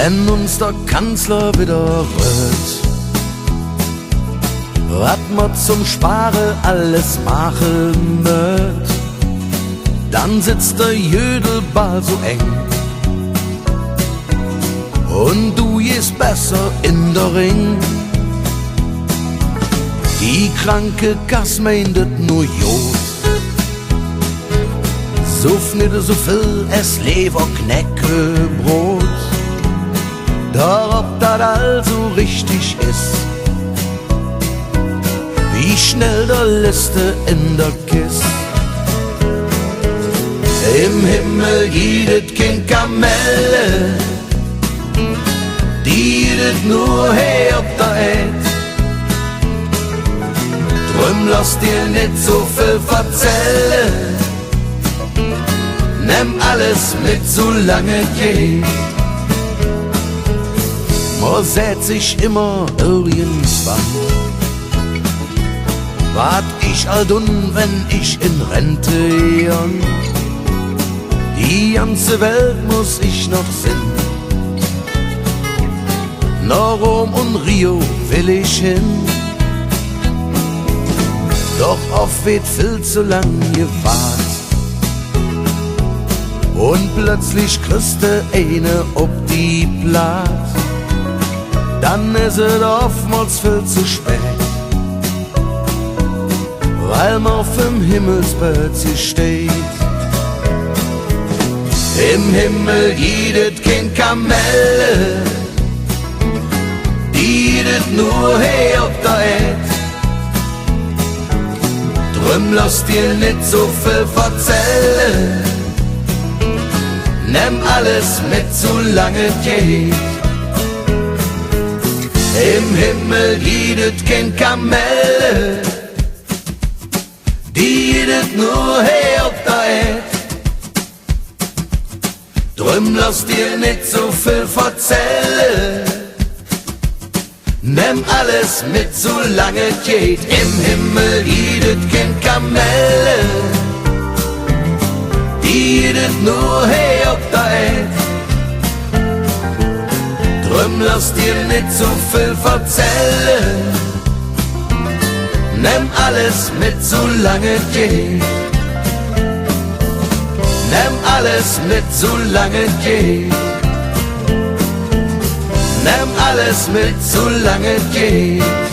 wenn uns der Kanzler wieder rührt, wat ma zum Spare alles machen möt, dann sitzt der Jödelball so eng und du gehst besser in der Ring. Die kranke Gas meintet nur Jod, suff nicht so viel, es Leber, Knäckebrot. Doch ob das also richtig ist, wie schnell der Liste in der Kist. Im Himmel giedet kein Kamelle, die giedet nur her ob der Erd. Drum lass dir nicht so viel verzellen, nimm alles mit, solange geht. Man sät sich immer irgendwann, wat ich all dun, wenn ich in Rente gehen. Die ganze Welt muss ich noch sehen, nach Rom und Rio will ich hin. Doch oft wird viel zu lang gewahrt und plötzlich kriegst du eine ob die Blatt. Dann ist es oftmals viel zu spät, weil man auf dem Himmelsplätzchen steht. Im Himmel giedet kein Kamelle, die giedet nur her ob der Erd. Drum lass dir nicht so viel verzellen, nimm alles mit, solange geht. Im Himmel giedet kein Kamelle, die giedet nur her ob der Erd. Drum lass dir nicht so viel verzellen, nimm alles mit, solange geht. Im Himmel giedet kein Kamelle, die giedet nur her ob der Erd. Drum lass dir nicht so viel verzellen, nimm alles mit, solange geht. Nimm alles mit, solange geht. Nimm alles mit, solange geht.